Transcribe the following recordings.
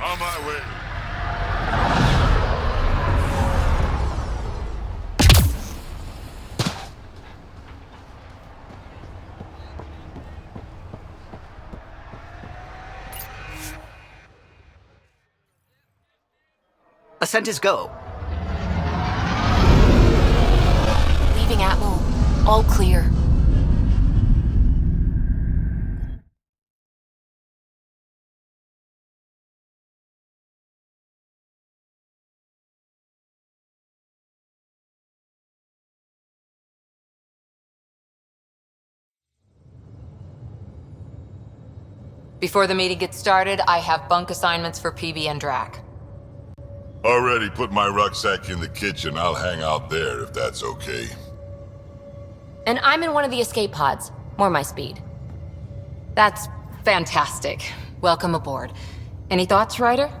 On my way. Ascent is go. Leaving Atmo. All clear. Before the meeting gets started, I have bunk assignments for PB and Drac. Already put my rucksack in the kitchen. I'll hang out there if that's okay. And I'm in one of the escape pods. More my speed. That's fantastic. Welcome aboard. Any thoughts, Ryder?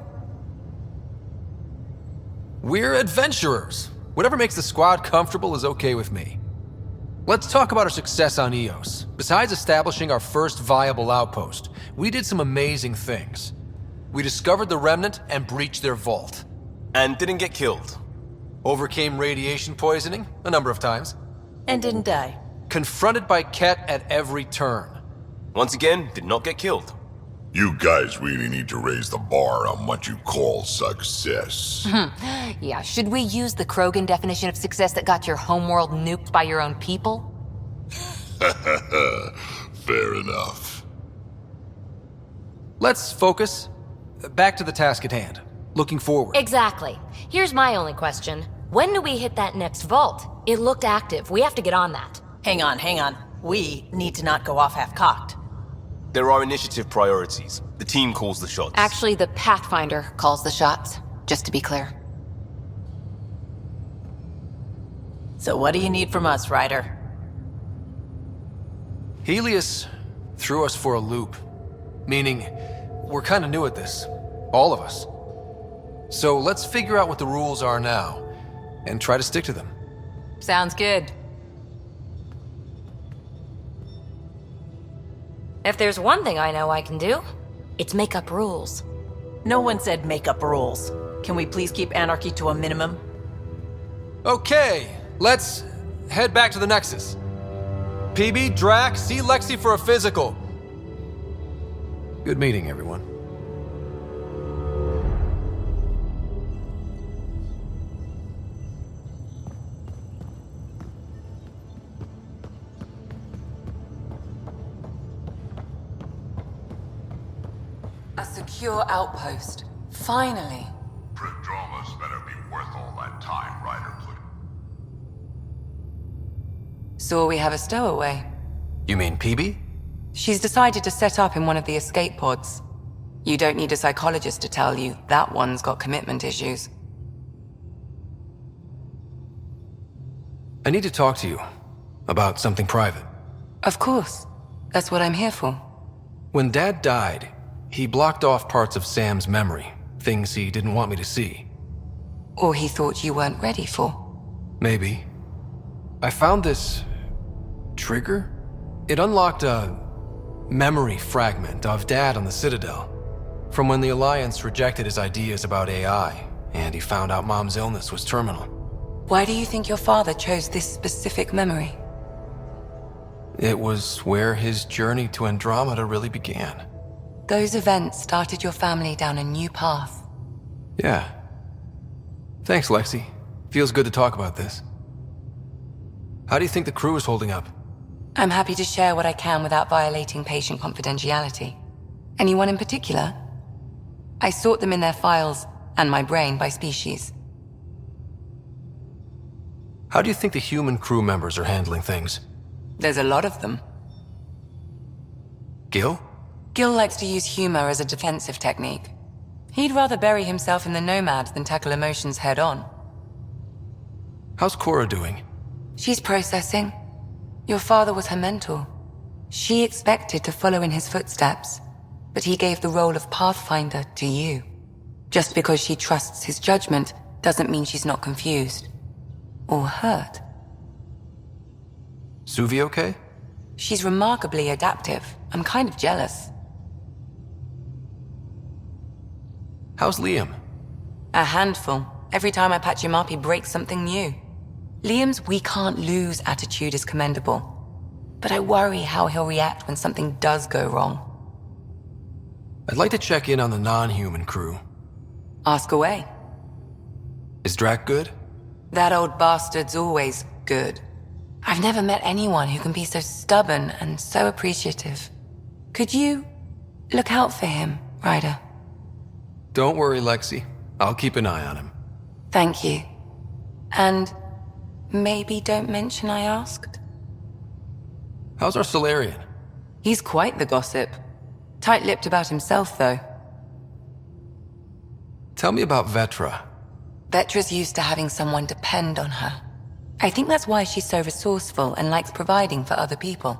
We're adventurers. Whatever makes the squad comfortable is okay with me. Let's talk about our success on Eos. Besides establishing our first viable outpost, we did some amazing things. We discovered the Remnant and breached their vault. And didn't get killed. Overcame radiation poisoning a number of times. And didn't die. Confronted by Ket at every turn. Once again, did not get killed. You guys really need to raise the bar on what you call success. Yeah, should we use the Krogan definition of success that got your homeworld nuked by your own people? Fair enough. Let's focus. Back to the task at hand. Looking forward. Exactly. Here's my only question. When do we hit that next vault? It looked active. We have to get on that. Hang on. We need to not go off half-cocked. There are initiative priorities. The team calls the shots. Actually, the Pathfinder calls the shots, just to be clear. So what do you need from us, Ryder? Helios threw us for a loop. Meaning, we're kind of new at this. All of us. So let's figure out what the rules are now, and try to stick to them. Sounds good. If there's one thing I know I can do, it's make up rules. No one said make up rules. Can we please keep anarchy to a minimum? Okay, let's head back to the Nexus. PB, Drac, see Lexi for a physical. Good meeting, everyone. A secure outpost. Finally. Prodroma's better be worth all that time Ryder put. So we have a stowaway. You mean PB? She's decided to set up in one of the escape pods. You don't need a psychologist to tell you that one's got commitment issues. I need to talk to you about something private. Of course. That's what I'm here for. When Dad died, he blocked off parts of Sam's memory, things he didn't want me to see. Or he thought you weren't ready for. Maybe. I found this trigger. It unlocked a memory fragment of Dad on the Citadel, from when the Alliance rejected his ideas about AI, and he found out Mom's illness was terminal. Why do you think your father chose this specific memory? It was where his journey to Andromeda really began. Those events started your family down a new path. Yeah. Thanks, Lexi. Feels good to talk about this. How do you think the crew is holding up? I'm happy to share what I can without violating patient confidentiality. Anyone in particular? I sort them in their files and my brain by species. How do you think the human crew members are handling things? There's a lot of them. Gil? Gil likes to use humor as a defensive technique. He'd rather bury himself in the Nomad than tackle emotions head on. How's Cora doing? She's processing. Your father was her mentor. She expected to follow in his footsteps, but he gave the role of Pathfinder to you. Just because she trusts his judgment doesn't mean she's not confused. Or hurt. Suvi okay? She's remarkably adaptive. I'm kind of jealous. How's Liam? A handful. Every time I patch him up, he breaks something new. Liam's "we can't lose" attitude is commendable. But I worry how he'll react when something does go wrong. I'd like to check in on the non-human crew. Ask away. Is Drac good? That old bastard's always good. I've never met anyone who can be so stubborn and so appreciative. Could you look out for him, Ryder? Don't worry, Lexi. I'll keep an eye on him. Thank you. And maybe don't mention I asked? How's our Solarian? He's quite the gossip. Tight-lipped about himself, though. Tell me about Vetra. Vetra's used to having someone depend on her. I think that's why she's so resourceful and likes providing for other people.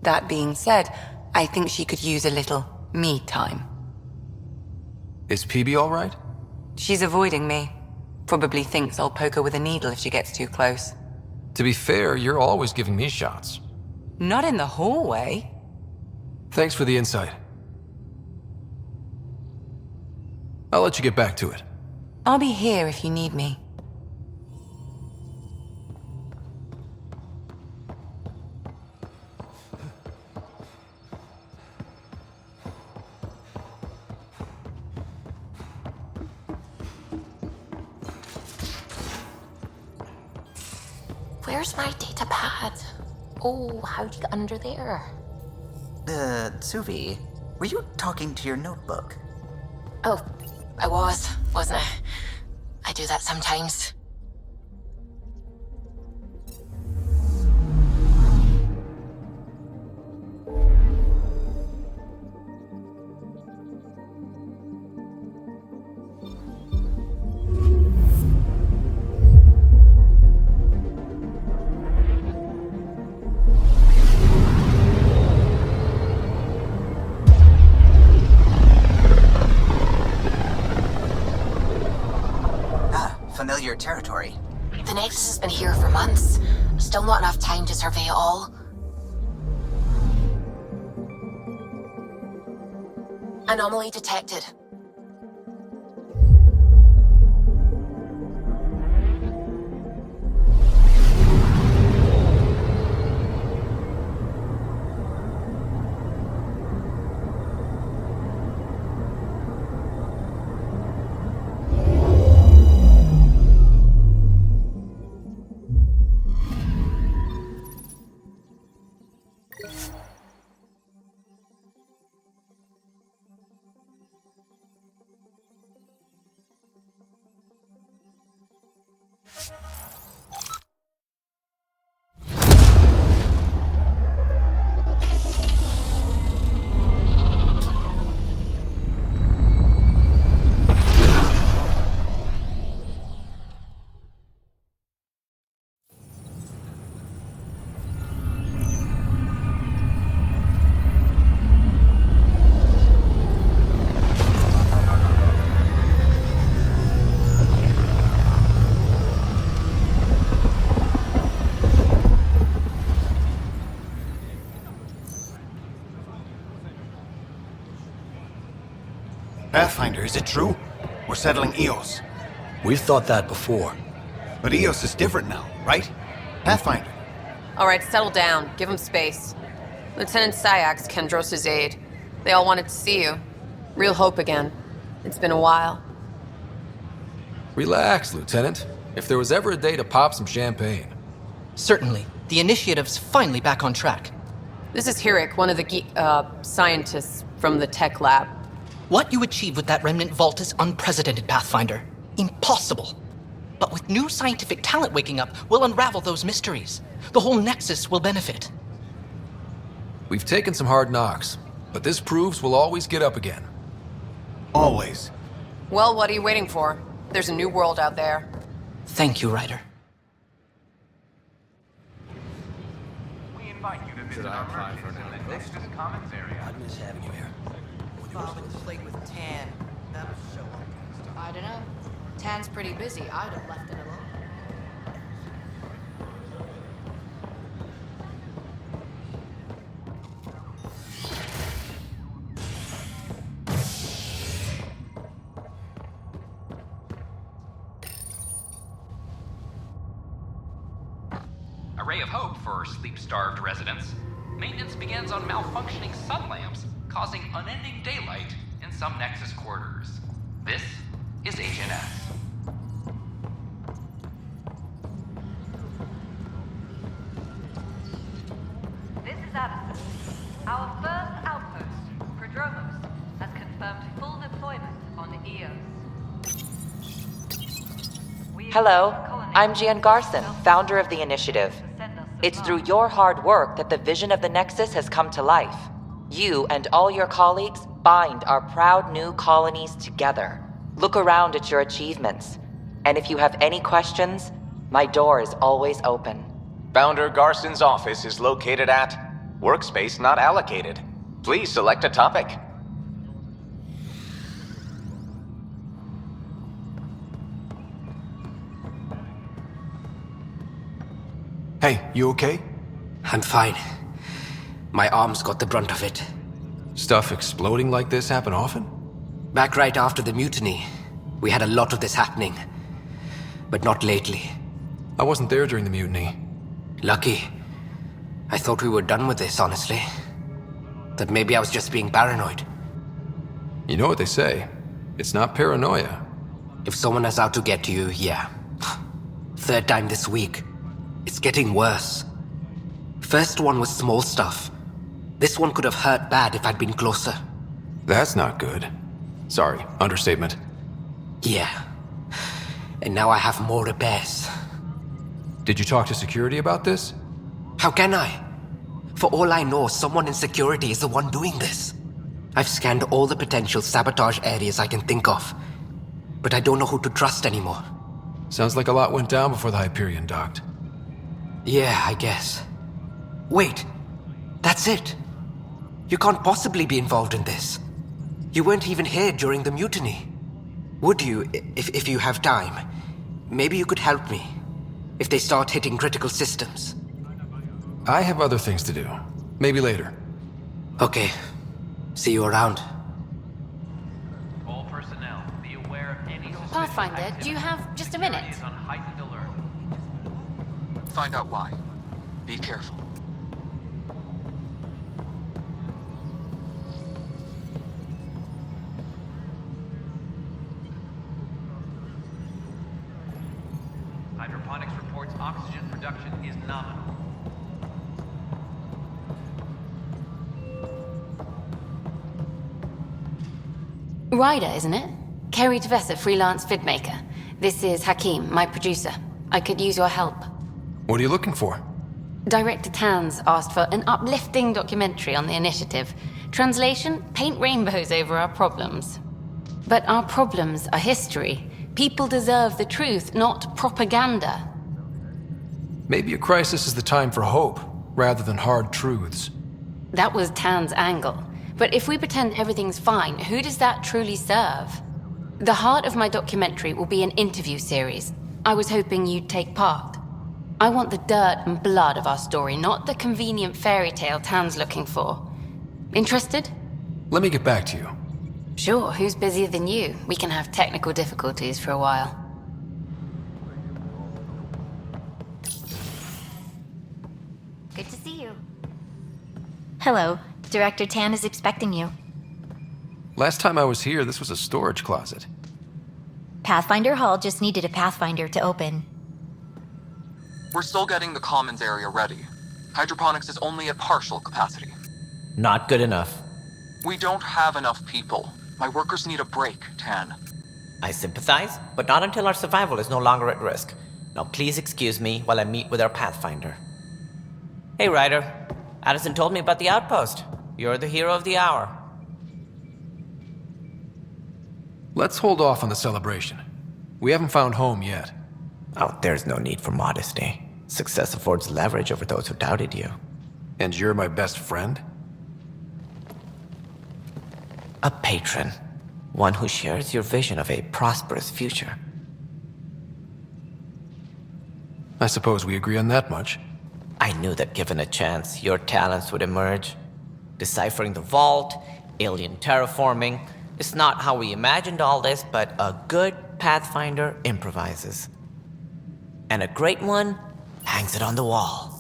That being said, I think she could use a little me time. Is PB all right? She's avoiding me. Probably thinks I'll poke her with a needle if she gets too close. To be fair, you're always giving me shots. Not in the hallway. Thanks for the insight. I'll let you get back to it. I'll be here if you need me. Where's my data pad? Oh, how'd you get under there? Suvi, were you talking to your notebook? Oh, I wasn't I? I do that sometimes. Familiar territory. The Nexus has been here for months. Still not enough time to survey it all. Anomaly detected. Pathfinder, is it true? We're settling Eos. We've thought that before. But Eos is different now, right? Pathfinder. All right, settle down. Give him space. Lieutenant Syax, Kendros' aide. They all wanted to see you. Real hope again. It's been a while. Relax, Lieutenant. If there was ever a day to pop some champagne. Certainly. The initiative's finally back on track. This is Hirik, one of the scientists from the tech lab. What you achieved with that remnant vault is unprecedented, Pathfinder. Impossible. But with new scientific talent waking up, we'll unravel those mysteries. The whole Nexus will benefit. We've taken some hard knocks, but this proves we'll always get up again. Always. Well, what are you waiting for? There's a new world out there. Thank you, Ryder. We invite you to visit our merchants in the Nexus Commons area. I'd miss having you here. Father played with Tan. That was so I don't know. Tan's pretty busy. I'd have left it alone. A ray of hope for sleep-starved residents. Maintenance begins on malfunctioning sun lamps, causing unending daylight in some Nexus quarters. This is Agent S. This is Addison. Our first outpost, Prodromos, has confirmed full deployment on Eos. Hello, I'm Jan Garson, founder of the initiative. It's through your hard work that the vision of the Nexus has come to life. You and all your colleagues bind our proud new colonies together. Look around at your achievements. And if you have any questions, my door is always open. Founder Garson's office is located at Workspace Not Allocated. Please select a topic. Hey, you okay? I'm fine. My arms got the brunt of it. Stuff exploding like this happen often? Back right after the mutiny, we had a lot of this happening. But not lately. I wasn't there during the mutiny. Lucky. I thought we were done with this, honestly. That maybe I was just being paranoid. You know what they say. It's not paranoia. If someone is out to get you, yeah. Third time this week. It's getting worse. First one was small stuff. This one could have hurt bad if I'd been closer. That's not good. Sorry, understatement. Yeah. And now I have more repairs. Did you talk to security about this? How can I? For all I know, someone in security is the one doing this. I've scanned all the potential sabotage areas I can think of. But I don't know who to trust anymore. Sounds like a lot went down before the Hyperion docked. Yeah, I guess. Wait. That's it. You can't possibly be involved in this. You weren't even here during the mutiny. Would you, if you have time? Maybe you could help me. If they start hitting critical systems. I have other things to do. Maybe later. Okay. See you around. All personnel, be aware of any Pathfinder, do you have just a minute? is on heightened alert. Find out why. Be careful. Hydroponics reports oxygen production is nominal. Ryder, isn't it? Kerry Tevessa, freelance vidmaker. This is Hakim, my producer. I could use your help. What are you looking for? Director Tanz asked for an uplifting documentary on the initiative. Translation, paint rainbows over our problems. But our problems are history. People deserve the truth, not propaganda. Maybe a crisis is the time for hope, rather than hard truths. That was Tan's angle. But if we pretend everything's fine, who does that truly serve? The heart of my documentary will be an interview series. I was hoping you'd take part. I want the dirt and blood of our story, not the convenient fairy tale Tan's looking for. Interested? Let me get back to you. Sure, who's busier than you? We can have technical difficulties for a while. Good to see you. Hello. Director Tan is expecting you. Last time I was here, this was a storage closet. Pathfinder Hall just needed a Pathfinder to open. We're still getting the commons area ready. Hydroponics is only at partial capacity. Not good enough. We don't have enough people. My workers need a break, Tan. I sympathize, but not until our survival is no longer at risk. Now please excuse me while I meet with our Pathfinder. Hey, Ryder. Addison told me about the outpost. You're the hero of the hour. Let's hold off on the celebration. We haven't found home yet. Oh, there's no need for modesty. Success affords leverage over those who doubted you. And you're my best friend? A patron. One who shares your vision of a prosperous future. I suppose we agree on that much. I knew that given a chance, your talents would emerge. Deciphering the vault, alien terraforming. It's not how we imagined all this, but a good Pathfinder improvises. And a great one hangs it on the wall.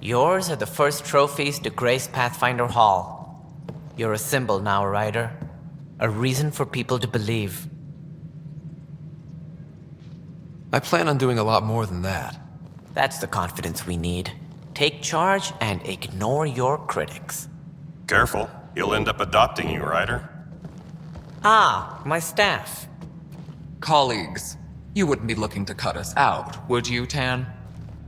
Yours are the first trophies to grace Pathfinder Hall. You're a symbol now, Ryder. A reason for people to believe. I plan on doing a lot more than that. That's the confidence we need. Take charge and ignore your critics. Careful, he'll end up adopting you, Ryder. Ah, my staff. Colleagues, you wouldn't be looking to cut us out, would you, Tan?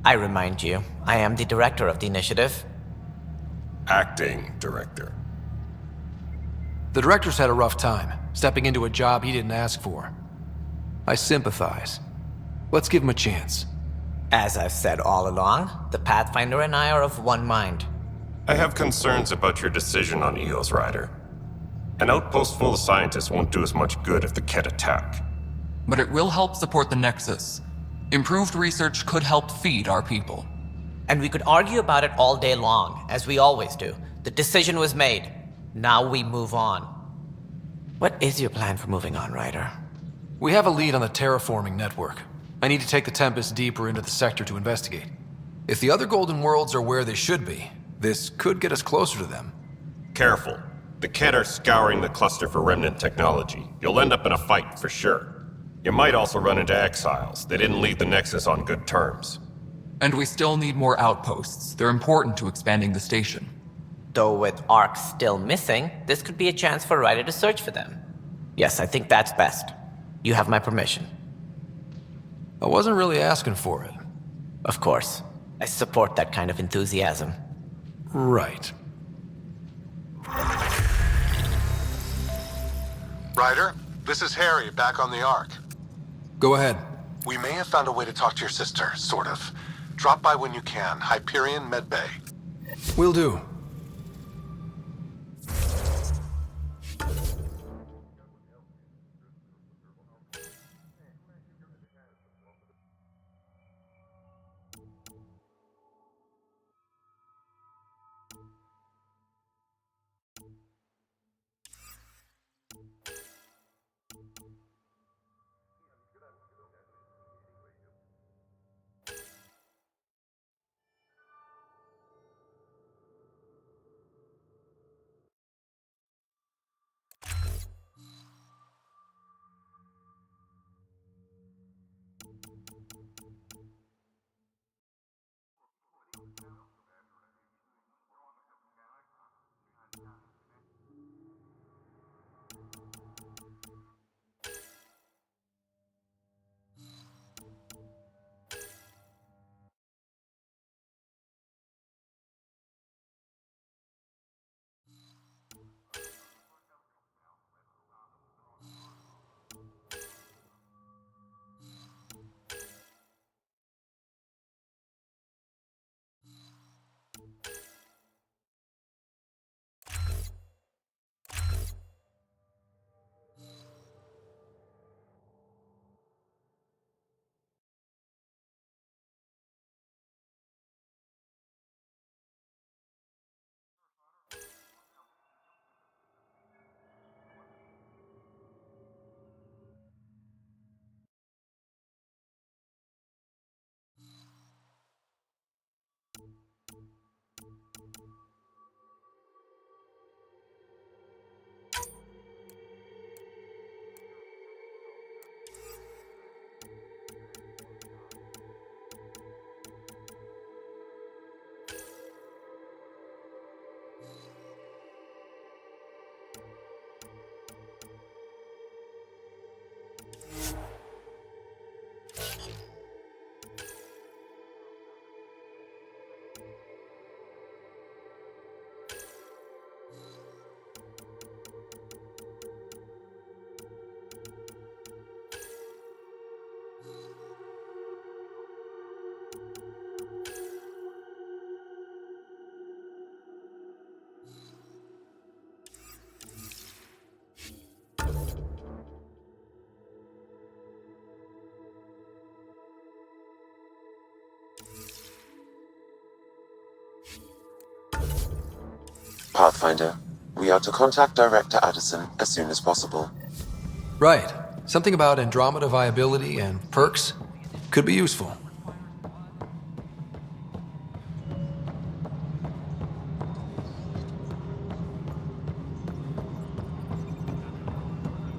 I remind you, I am the director of the initiative. Acting director. The director's had a rough time, stepping into a job he didn't ask for. I sympathize. Let's give him a chance. As I've said all along, the Pathfinder and I are of one mind. I have concerns about your decision on Eos, Ryder. An outpost full of scientists won't do us much good if the Kett attack. But it will help support the Nexus. Improved research could help feed our people. And we could argue about it all day long, as we always do. The decision was made. Now we move on. What is your plan for moving on, Ryder? We have a lead on the terraforming network. I need to take the Tempest deeper into the sector to investigate. If the other Golden Worlds are where they should be, this could get us closer to them. Careful. The Kett are scouring the cluster for remnant technology. You'll end up in a fight for sure. You might also run into exiles. They didn't leave the Nexus on good terms. And we still need more outposts. They're important to expanding the station. Though with Ark still missing, this could be a chance for Ryder to search for them. Yes, I think that's best. You have my permission. I wasn't really asking for it. Of course. I support that kind of enthusiasm. Right. Ryder, this is Harry, back on the Ark. Go ahead. We may have found a way to talk to your sister, sort of. Drop by when you can. Hyperion Medbay. Will do. Pathfinder. We are to contact Director Addison as soon as possible. Right. Something about Andromeda viability and perks could be useful.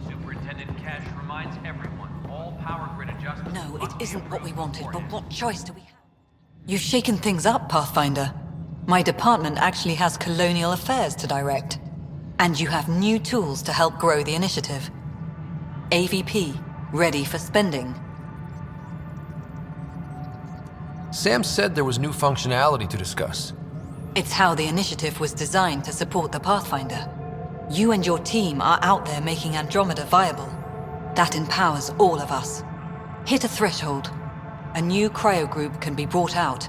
Superintendent Cash reminds everyone, all power grid adjustments... No, it isn't what we wanted, but what choice do we have? You've shaken things up, Pathfinder. My department actually has colonial affairs to direct. And you have new tools to help grow the initiative. AVP, ready for spending. Sam said there was new functionality to discuss. It's how the initiative was designed to support the Pathfinder. You and your team are out there making Andromeda viable. That empowers all of us. Hit a threshold. A new cryo group can be brought out.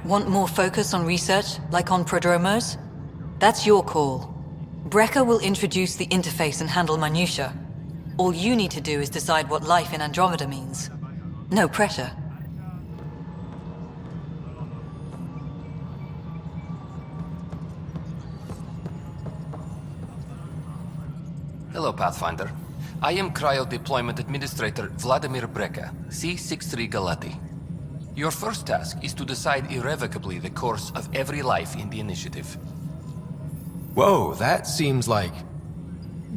Want more focus on research, like on prodromos? That's your call. Brecker will introduce the interface and handle minutiae. All you need to do is decide what life in Andromeda means. No pressure. Hello, Pathfinder. I am Cryo Deployment Administrator Vladimir Brecker, C-63 Galati. Your first task is to decide irrevocably the course of every life in the initiative. Whoa, that seems like...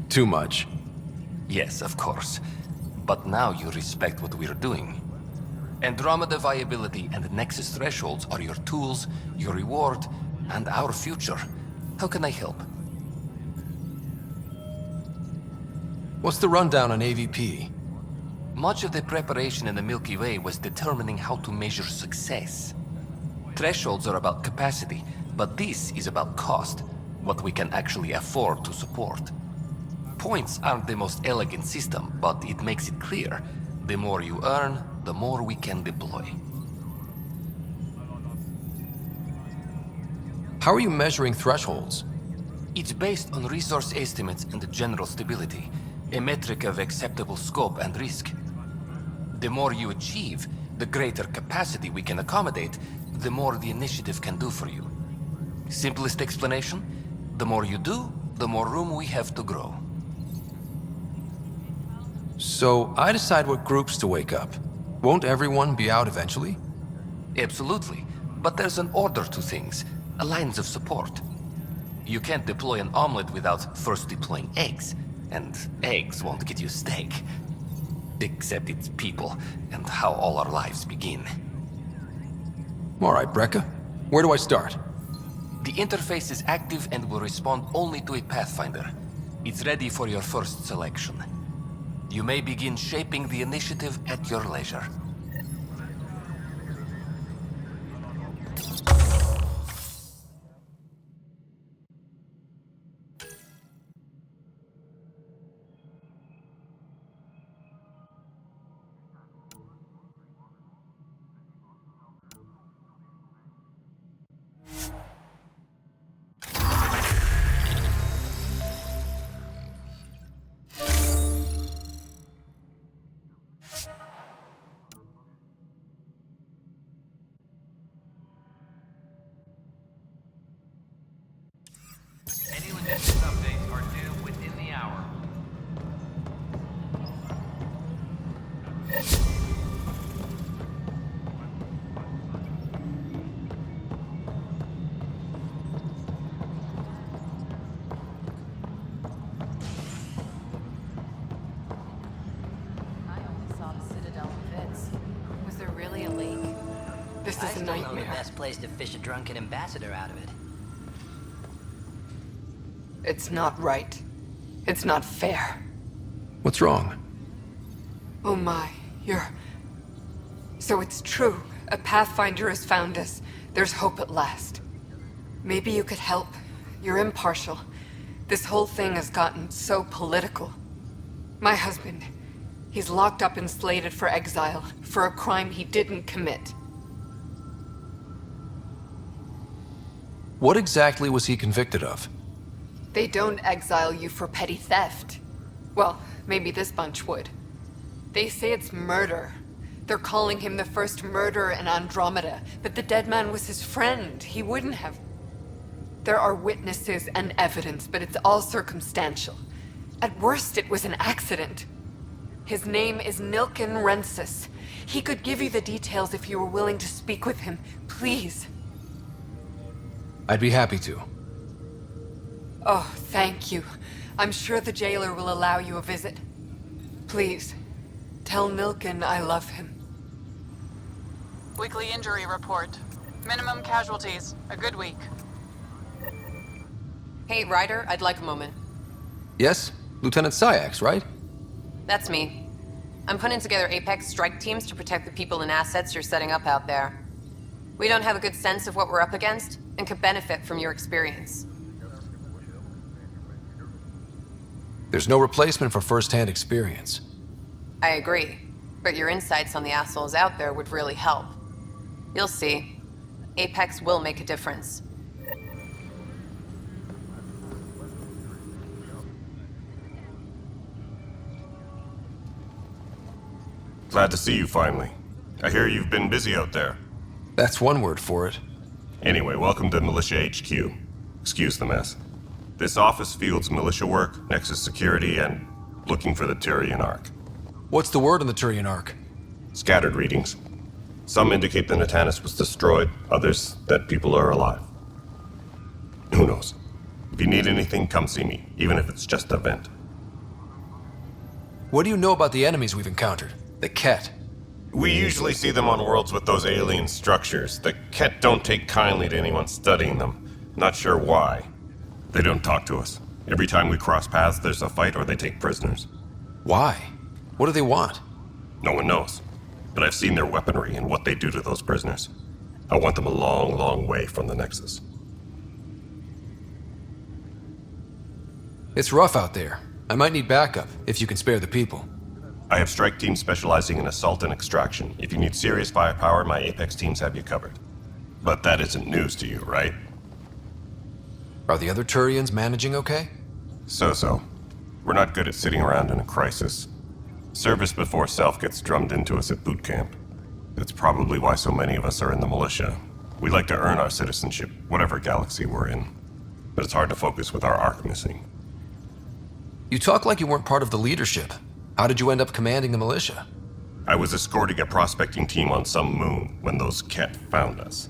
too much. Yes, of course. But now you respect what we're doing. Andromeda viability and Nexus thresholds are your tools, your reward, and our future. How can I help? What's the rundown on AVP? Much of the preparation in the Milky Way was determining how to measure success. Thresholds are about capacity, but this is about cost, what we can actually afford to support. Points aren't the most elegant system, but it makes it clear. The more you earn, the more we can deploy. How are you measuring thresholds? It's based on resource estimates and general stability, a metric of acceptable scope and risk. The more you achieve, the greater capacity we can accommodate, the more the initiative can do for you. Simplest explanation? The more you do, the more room we have to grow. So I decide what groups to wake up. Won't everyone be out eventually? Absolutely. But there's an order to things, a lines of support. You can't deploy an omelet without first deploying eggs. And eggs won't get you steak. Except it's people, and how all our lives begin. All right, Brecker. Where do I start? The interface is active and will respond only to a Pathfinder. It's ready for your first selection. You may begin shaping the initiative at your leisure. Any logistics updates are due within the hour. I only saw the Citadel in bits. Was there really a leak? This is a nightmare. The best place to fish a drunken ambassador out of it. It's not right. It's not fair. What's wrong? Oh my, So it's true. A Pathfinder has found us. There's hope at last. Maybe you could help. You're impartial. This whole thing has gotten so political. My husband, he's locked up and slated for exile for a crime he didn't commit. What exactly was he convicted of? They don't exile you for petty theft. Well, maybe this bunch would. They say it's murder. They're calling him the first murderer in Andromeda, but the dead man was his friend. He wouldn't have... There are witnesses and evidence, but it's all circumstantial. At worst, it was an accident. His name is Nilken Rensis. He could give you the details if you were willing to speak with him. Please. I'd be happy to. Oh, thank you. I'm sure the jailer will allow you a visit. Please, tell Nilken I love him. Weekly injury report. Minimum casualties. A good week. Hey, Ryder, I'd like a moment. Yes? Lieutenant Syax, right? That's me. I'm putting together Apex strike teams to protect the people and assets you're setting up out there. We don't have a good sense of what we're up against, and could benefit from your experience. There's no replacement for first-hand experience. I agree, but your insights on the assholes out there would really help. You'll see. Apex will make a difference. Glad to see you finally. I hear you've been busy out there. That's one word for it. Anyway, welcome to Militia HQ. Excuse the mess. This office fields militia work, Nexus security, and looking for the Turian Ark. What's the word on the Turian Ark? Scattered readings. Some indicate the Natanus was destroyed, others that people are alive. Who knows? If you need anything, come see me, even if it's just a vent. What do you know about the enemies we've encountered? The Ket? We usually see them on worlds with those alien structures. The Ket don't take kindly to anyone studying them. Not sure why. They don't talk to us. Every time we cross paths, there's a fight or they take prisoners. Why? What do they want? No one knows. But I've seen their weaponry and what they do to those prisoners. I want them a long, long way from the Nexus. It's rough out there. I might need backup, if you can spare the people. I have strike teams specializing in assault and extraction. If you need serious firepower, my Apex teams have you covered. But that isn't news to you, right? Are the other Turians managing okay? So-so. We're not good at sitting around in a crisis. Service before self gets drummed into us at boot camp. That's probably why so many of us are in the militia. We like to earn our citizenship, whatever galaxy we're in. But it's hard to focus with our arc missing. You talk like you weren't part of the leadership. How did you end up commanding the militia? I was escorting a prospecting team on some moon when those Ket found us.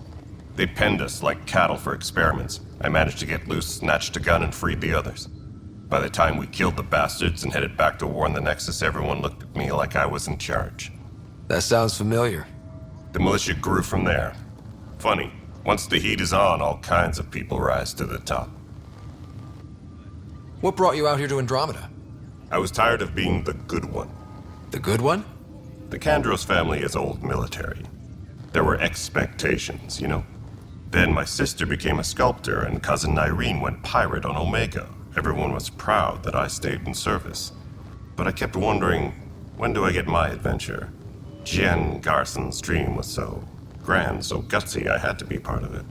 They penned us like cattle for experiments. I managed to get loose, snatched a gun, and freed the others. By the time we killed the bastards and headed back to war in the Nexus, everyone looked at me like I was in charge. That sounds familiar. The militia grew from there. Funny, once the heat is on, all kinds of people rise to the top. What brought you out here to Andromeda? I was tired of being the good one. The good one? The Kandros family is old military. There were expectations, you know? Then my sister became a sculptor and cousin Irene went pirate on Omega. Everyone was proud that I stayed in service. But I kept wondering, when do I get my adventure? Jen Garson's dream was so grand, so gutsy, I had to be part of it.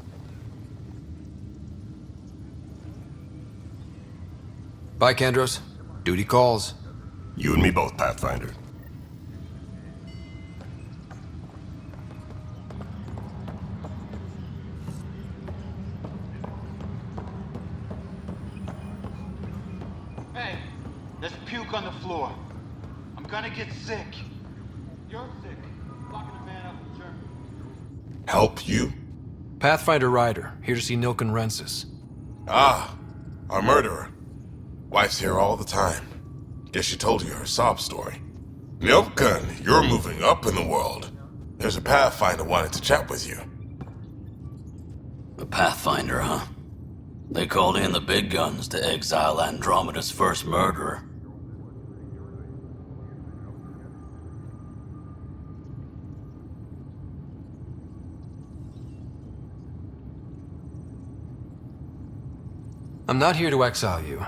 Bye, Kandros. Duty calls. You and me both, Pathfinder. Hey, there's puke on the floor. I'm gonna get sick. You're sick. Locking a man up in Germany. Help you? Pathfinder Ryder, here to see Nilken Rensis. Ah, our murderer. Wife's here all the time. Guess she told you her sob story. Nilken, you're moving up in the world. There's a Pathfinder wanted to chat with you. A Pathfinder, huh? They called in the big guns to exile Andromeda's first murderer. I'm not here to exile you.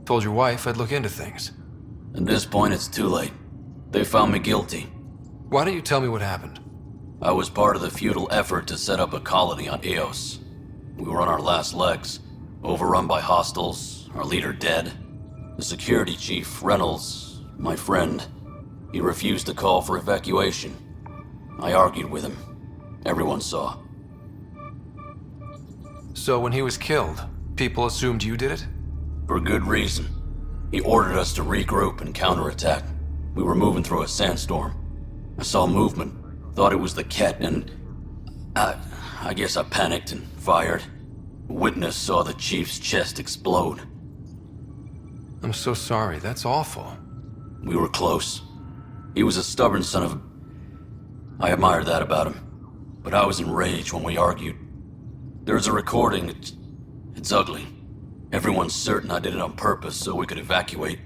Told your wife I'd look into things. At this point, it's too late. They found me guilty. Why don't you tell me what happened? I was part of the futile effort to set up a colony on Eos. We were on our last legs, overrun by hostiles, our leader dead. The security chief, Reynolds, my friend, he refused to call for evacuation. I argued with him. Everyone saw. So when he was killed, People assumed you did it? For good reason. He ordered us to regroup and counterattack. We were moving through a sandstorm. I saw movement, thought it was the Ket, and I guess I panicked and fired. Witness saw the Chief's chest explode. I'm so sorry, that's awful. We were close. He was a stubborn son of a... I admired that about him. But I was enraged when we argued. There's a recording. It's ugly. Everyone's certain I did it on purpose so we could evacuate.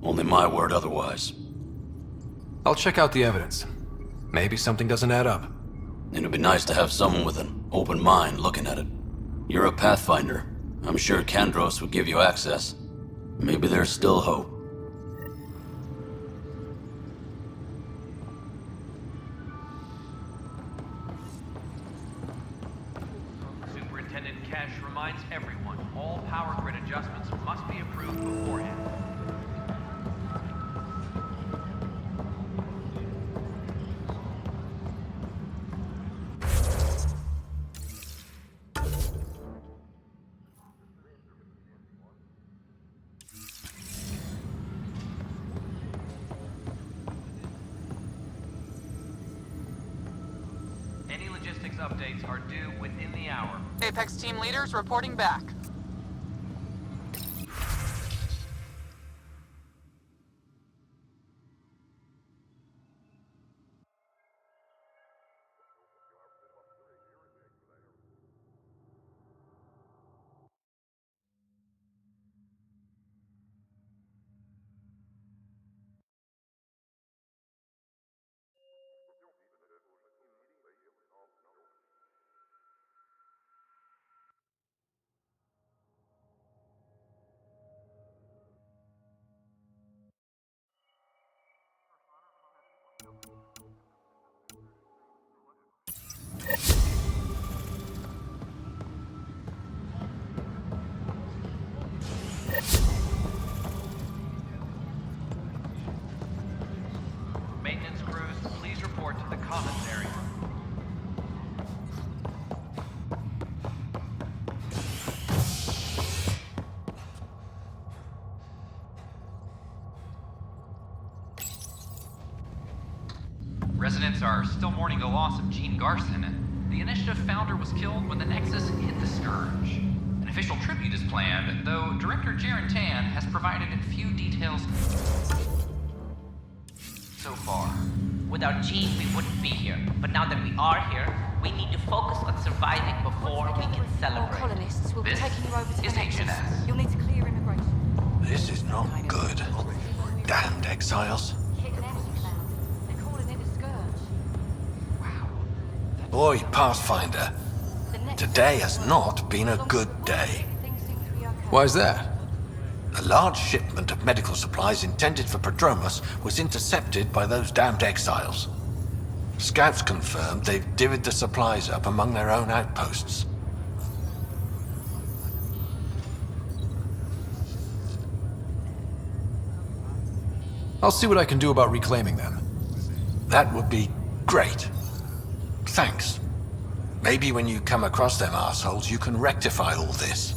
Only my word otherwise. I'll check out the evidence. Maybe something doesn't add up. It'd be nice to have someone with an open mind looking at it. You're a Pathfinder. I'm sure Kandros would give you access. Maybe there's still hope. Superintendent Cash reminds everyone, all power grid adjustments must be approved beforehand. Any logistics updates are due within the hour. Apex team leaders reporting back. Maintenance crews, please report to the commons area. Residents are still mourning the loss of Gene Garson. The Initiative founder was killed when the Nexus hit the Scourge. An official tribute is planned, though Director Jaren Tan has provided few details so far. Without Gene, we wouldn't be here. But now that we are here, we need to focus on surviving before we can celebrate. Colonists will be This taking you over to the is Nexus. HNS. You'll need to clear immigration. This is not good. Damned exiles. Hit an enemy cloud. They're calling it a scourge. Boy, Pathfinder, today has not been a good day. Why's that? A large shipment of medical supplies intended for Prodromos was intercepted by those damned exiles. Scouts confirmed they've divvied the supplies up among their own outposts. I'll see what I can do about reclaiming them. That would be great. Thanks. Maybe when you come across them assholes, you can rectify all this.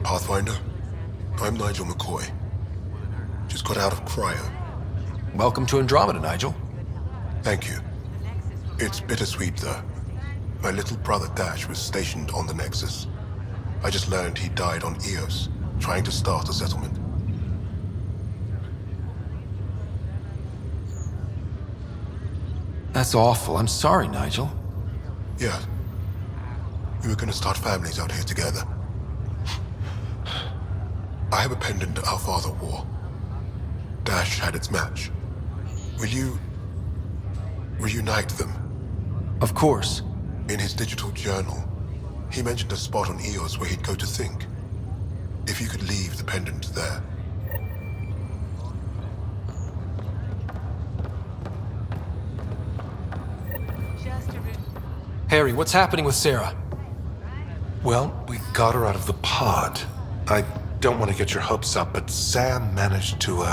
Pathfinder, I'm Nigel McCoy. Just got out of cryo. Welcome to Andromeda, Nigel. Thank you. It's bittersweet, though. My little brother Dash was stationed on the Nexus. I just learned he died on Eos, trying to start a settlement. That's awful. I'm sorry, Nigel. Yeah. We were gonna start families out here together. I have a pendant our father wore. Dash had its match. Will you reunite them? Of course. In his digital journal, he mentioned a spot on Eos where he'd go to think. If you could leave the pendant there. Harry, what's happening with Sarah? Well, we got her out of the pod. I don't want to get your hopes up, but Sam managed to,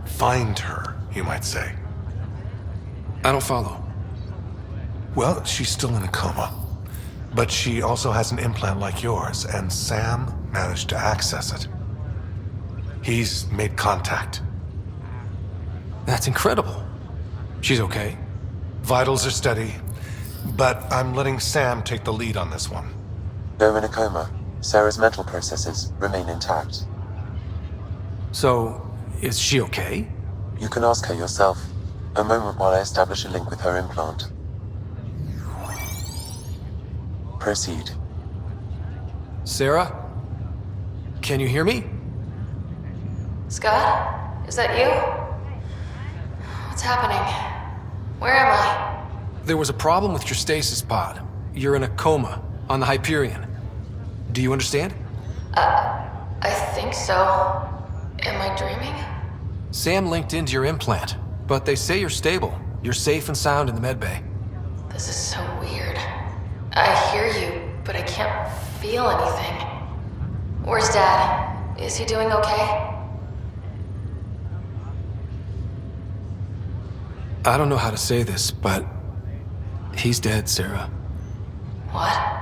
find her, you might say. I don't follow. Well, she's still in a coma. But she also has an implant like yours, and Sam managed to access it. He's made contact. That's incredible. She's okay? Vitals are steady, but I'm letting Sam take the lead on this one. Though in a coma, Sarah's mental processes remain intact. So, is she okay? You can ask her yourself. A moment while I establish a link with her implant. Proceed. Sarah? Can you hear me? Scott? Is that you? What's happening? Where am I? There was a problem with your stasis pod. You're in a coma on the Hyperion. Do you understand? I think so. Am I dreaming? Sam linked into your implant, but they say you're stable. You're safe and sound in the medbay. This is so weird. I hear you, but I can't feel anything. Where's Dad? Is he doing okay? I don't know how to say this, but he's dead, Sarah. What?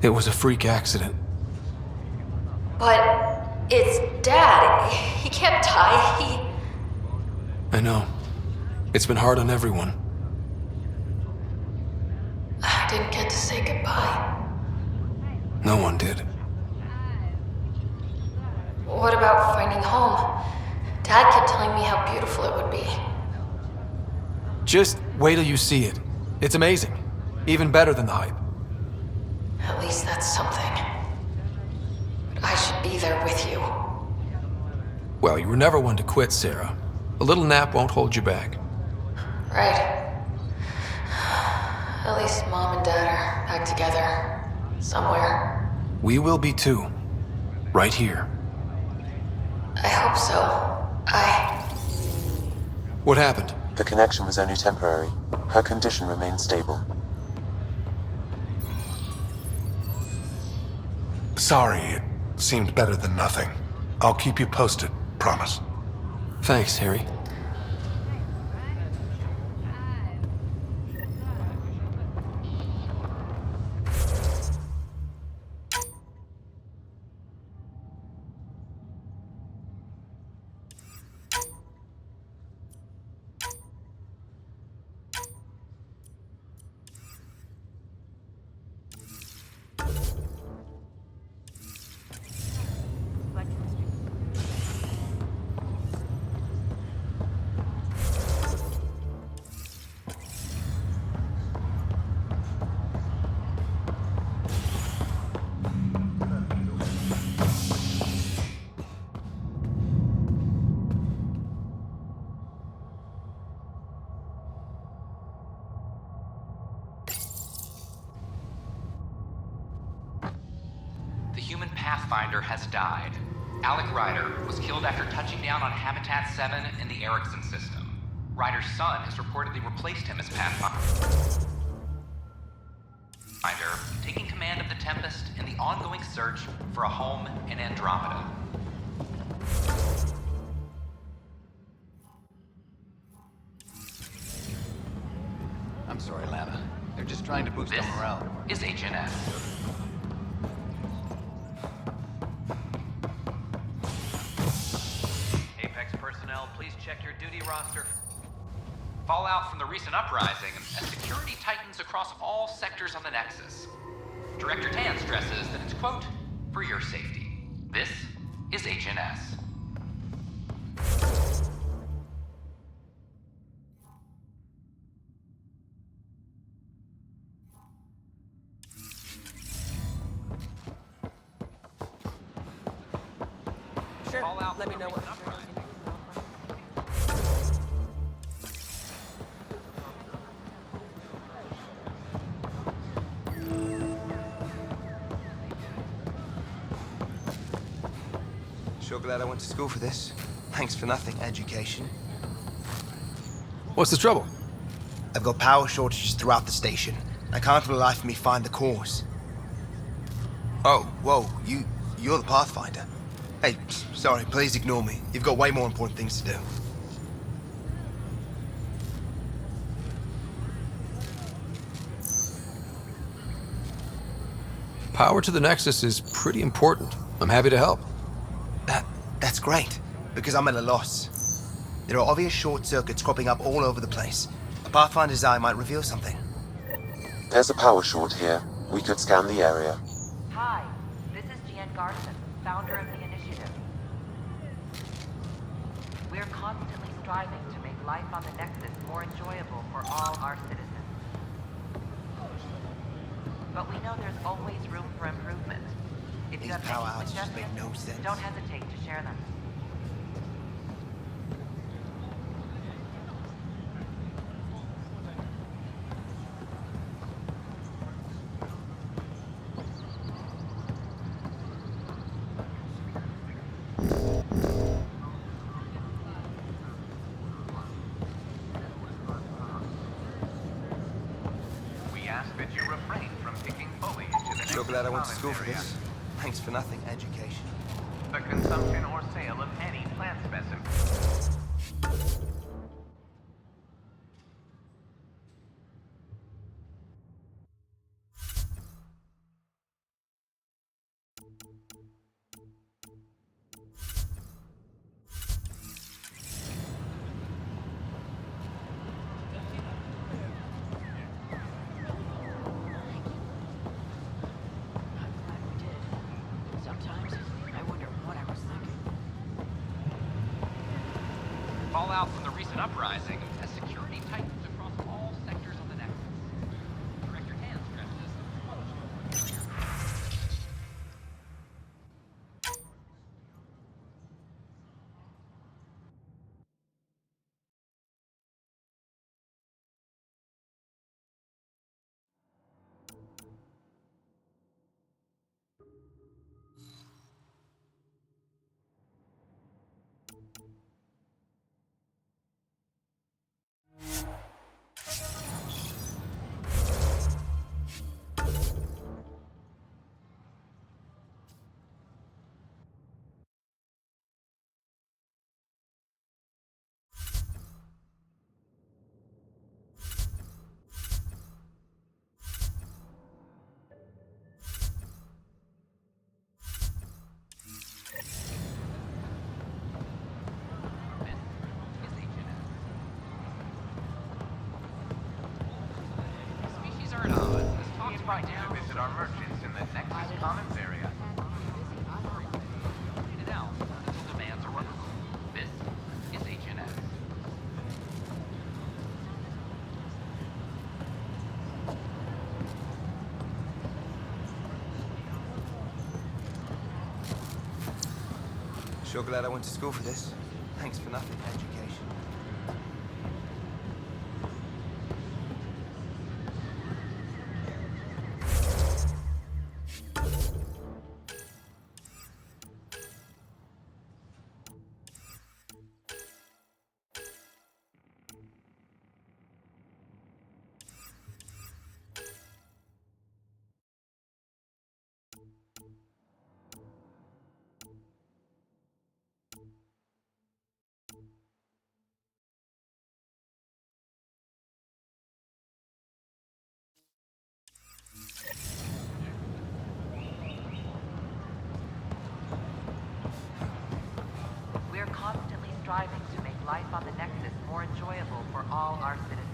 It was a freak accident. But it's Dad. He can't die. I know. It's been hard on everyone. I didn't get to say goodbye. No one did. What about finding home? Dad kept telling me how beautiful it would be. Just wait till you see it. It's amazing. Even better than the hype. At least that's something. But I should be there with you. Well, you were never one to quit, Sarah. A little nap won't hold you back. Right. At least Mom and Dad are back together. Somewhere. We will be too. Right here. I hope so. What happened? The connection was only temporary. Her condition remains stable. Sorry, it seemed better than nothing. I'll keep you posted, promise. Thanks, Harry. The human Pathfinder has died. Alec Ryder was killed after touching down on Habitat 7 in the Erickson system. Ryder's son has reportedly replaced him as Pathfinder, taking command of the Tempest in the ongoing search for a home in Andromeda. I'm sorry, Lana. They're just trying to boost This our morale. is HNS. Apex personnel, please check your duty roster. Fallout from the recent uprising as security tightens across all sectors on the Nexus. Director Tan stresses that it's, quote, for your safety. This is HNS. Sure. Let me know what. Sure glad I went to school for this. Thanks for nothing, education. What's the trouble? I've got power shortages throughout the station. I can't for the life of me find the cause. Oh, whoa, you're the Pathfinder. Hey, sorry, please ignore me. You've got way more important things to do. Power to the Nexus is pretty important. I'm happy to help. That's great, because I'm at a loss. There are obvious short circuits cropping up all over the place. A Pathfinder's eye might reveal something. There's a power short here. We could scan the area. Hi, this is Jan Garson, founder of the initiative. We're constantly striving to make life on the Nexus more enjoyable for all our citizens. But we know there's always room for improvement. If you have power any outages suggestions, make no sense. don't hesitate to share them. So glad I went to school for this. Thanks for nothing, education. The consumption or sale of any plant specimen. Sometimes I wonder what I was thinking. Fallout from the recent uprising as security tightens across all sectors on the Nexus. Director Tan stresses. To visit our merchants in the Nexus Commons area. It out until demands are removed. This is HNS. Sure glad I went to school for this. Thanks for nothing, education. We're constantly striving to make life on the Nexus more enjoyable for all our citizens.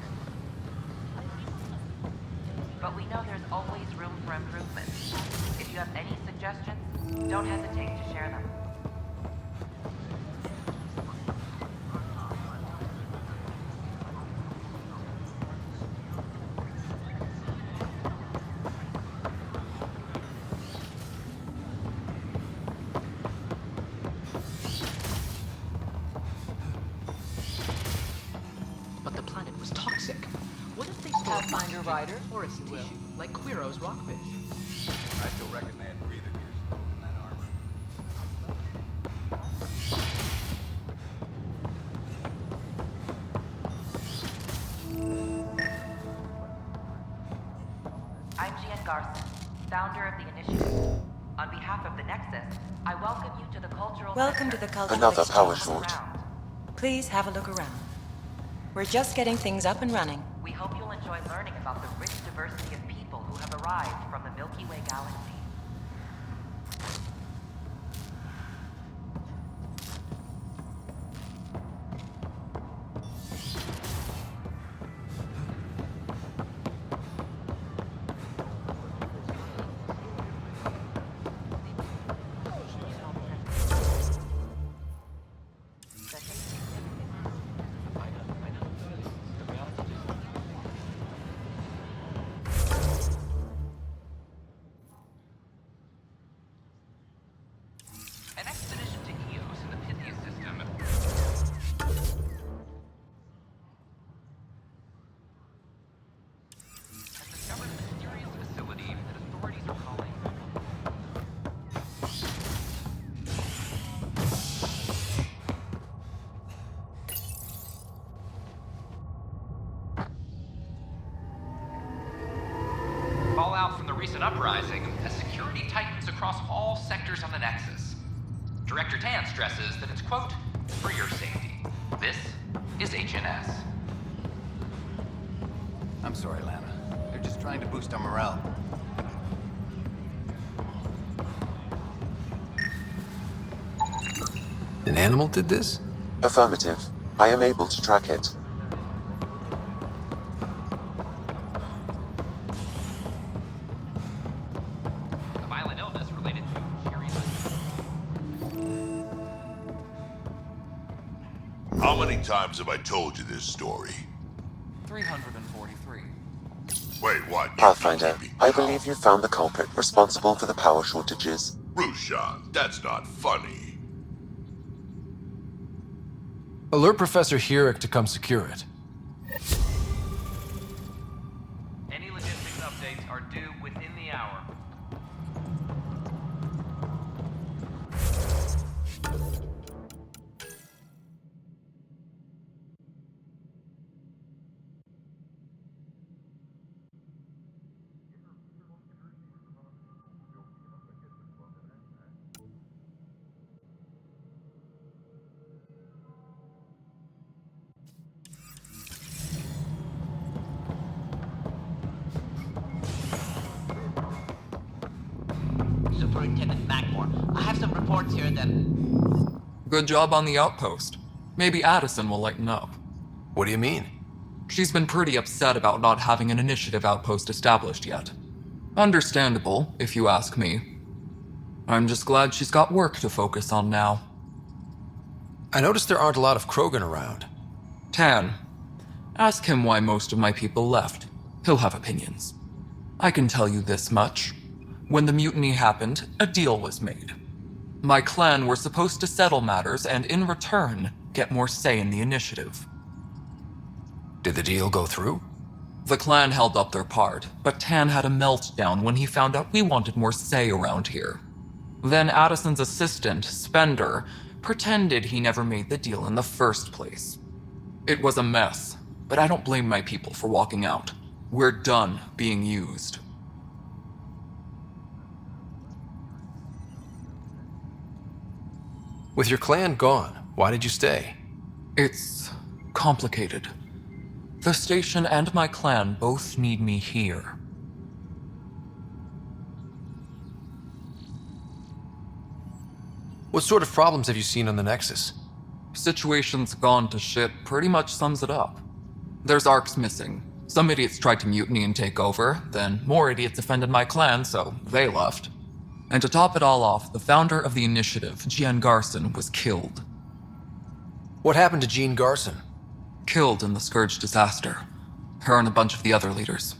But we know there's always room for improvement. If you have any suggestions, don't hesitate to share them. But the planet was toxic. What if they Pathfinder rider, or if you will, like Quiro's rockfish? I still reckon they had breather gears in that armor. I'm Gian Garson, founder of the initiative. On behalf of the Nexus, I welcome you to the cultural Welcome center. to the cultural Another power short. Please have a look around. We're just getting things up and running. We hope you'll enjoy learning about the rich diversity of people who have arrived from the Milky Way galaxy. recent uprising as security tightens across all sectors on the Nexus. Director Tan stresses that it's, quote, for your safety. This is HNS. I'm sorry, Lana. They're just trying to boost our morale. An animal did this? Affirmative. I am able to track it. A violent illness related to Sherry's... How many times have I told you this story? 343. Wait, what? Pathfinder, I believe you found the culprit responsible for the power shortages. Rushan, that's not funny. Alert Professor Hurek to come secure it. Any logistics updates are due within the hour. Superintendent Magmore, I have some reports here that... Good job on the outpost. Maybe Addison will lighten up. What do you mean? She's been pretty upset about not having an initiative outpost established yet. Understandable, if you ask me. I'm just glad she's got work to focus on now. I noticed there aren't a lot of Krogan around. Tan, ask him why most of my people left. He'll have opinions. I can tell you this much. When the mutiny happened, a deal was made. My clan were supposed to settle matters and, in return, get more say in the initiative. Did the deal go through? The clan held up their part, but Tan had a meltdown when he found out we wanted more say around here. Then Addison's assistant, Spender, pretended he never made the deal in the first place. It was a mess, but I don't blame my people for walking out. We're done being used. With your clan gone, why did you stay? It's complicated. The station and my clan both need me here. What sort of problems have you seen on the Nexus? Situation's gone to shit pretty much sums it up. There's arcs missing. Some idiots tried to mutiny and take over, then more idiots offended my clan, so they left. And to top it all off, the founder of the initiative, Jean Garson, was killed. What happened to Jean Garson? Killed in the Scourge disaster. Her and a bunch of the other leaders.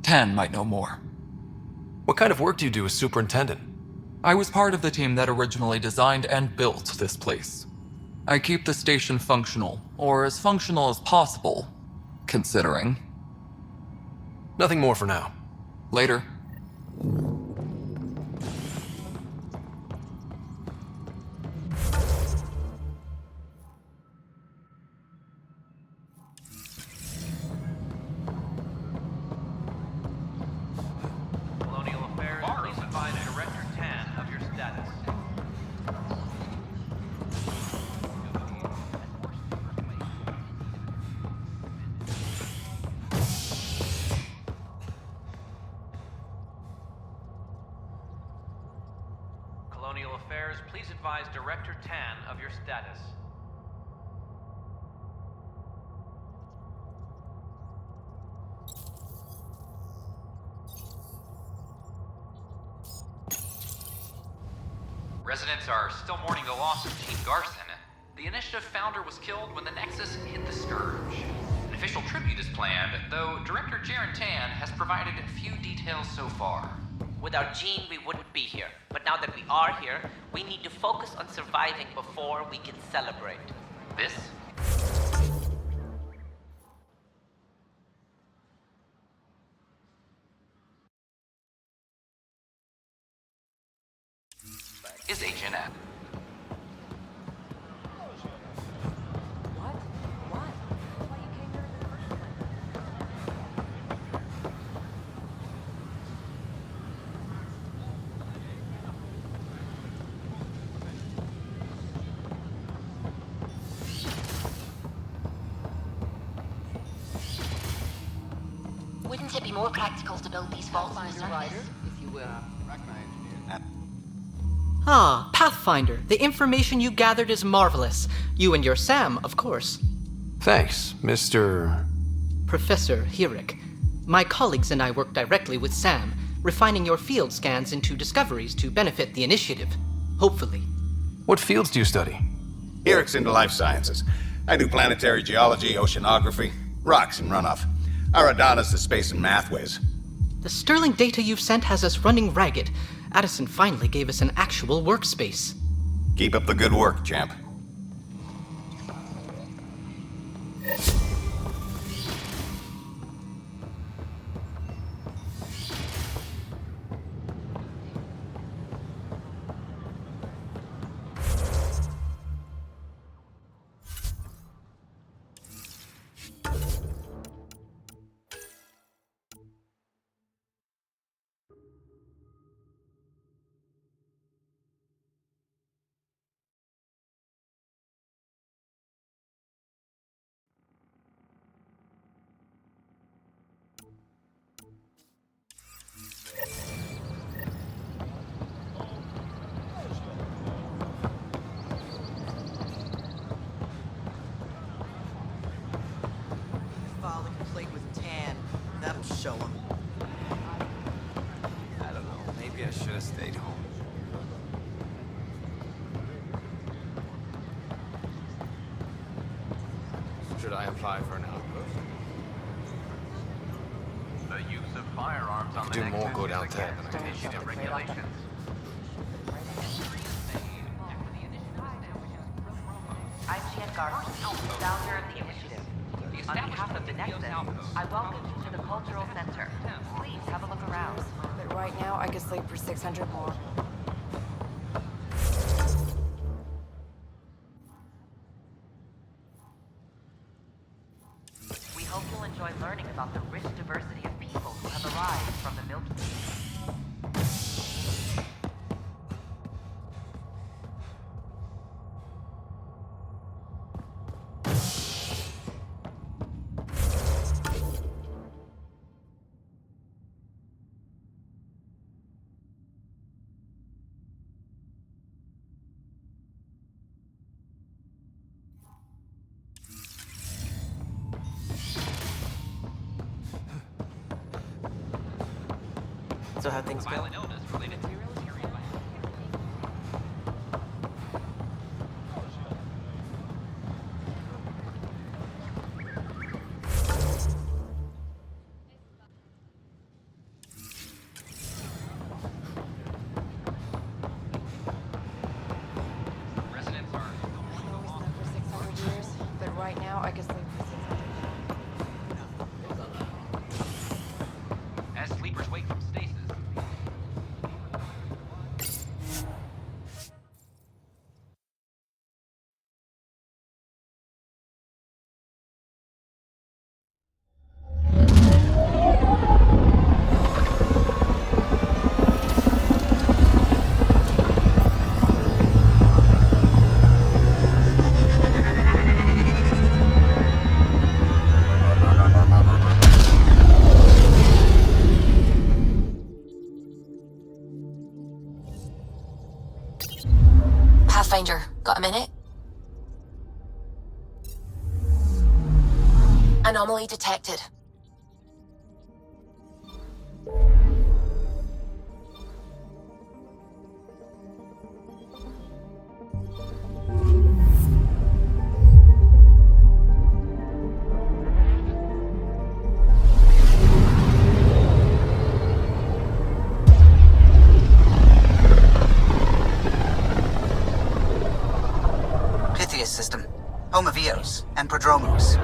Tan might know more. What kind of work do you do as superintendent? I was part of the team that originally designed and built this place. I keep the station functional, or as functional as possible, considering. Nothing more for now. Later. Colonial Affairs, please advise Director Tan of your status. Residents are still mourning the loss of Jean Garson. The initiative founder was killed when the Nexus hit the Scourge. An official tribute is planned, though Director Jaren Tan has provided few details so far. Without Jean, we wouldn't be here. But now that we are here, we need to focus on surviving before we can celebrate. This is HNS. be more practical to build these vaults on the Pathfinder rider, surface. if you will. Ah, Pathfinder. The information you gathered is marvelous. You and your Sam, of course. Thanks, Mr. Professor Hirik. My colleagues and I work directly with Sam, refining your field scans into discoveries to benefit the initiative. Hopefully. What fields do you study? Hirik's into life sciences. I do planetary geology, oceanography, rocks and runoff. Aradana's the space and math whiz. The sterling data you've sent has us running ragged. Addison finally gave us an actual workspace. Keep up the good work, champ. File a complaint with Tan. That'll show him. I don't know. Maybe I should have stayed home. Should I apply for an outpost? The use of firearms on the Do Nexus more good is out there against than I initiative regulations. I'm Jan Garson, founder of the initiative. On behalf of the Nexus, I welcome you to the Cultural Center. Please have a look around. But right now, I could sleep for 600 more. We hope you'll enjoy learning about the rich diversity of people who have arrived from the Milky Way. So how things go? Violent illness related to residents are Always slept for 600 years, but right now, I could sleep for 600. as sleepers wake from stasis. Pathfinder, got a minute? Anomaly detected. Pythias system. Home of Eos and Prodromos.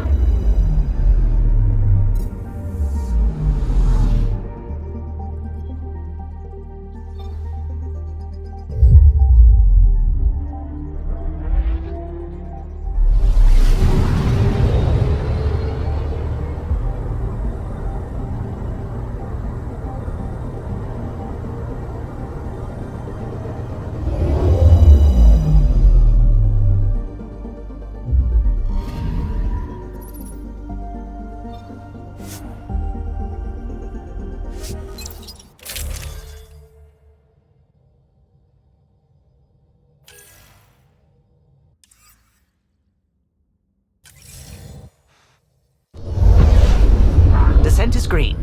center screen.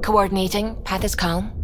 Coordinating. Path is calm.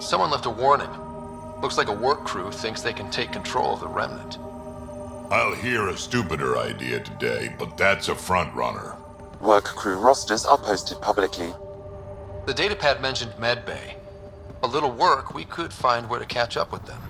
Someone left a warning. Looks like a work crew thinks they can take control of the remnant. I'll hear a stupider idea today, but that's a front runner. Work crew rosters are posted publicly. The datapad mentioned medbay. A little work, we could find where to catch up with them.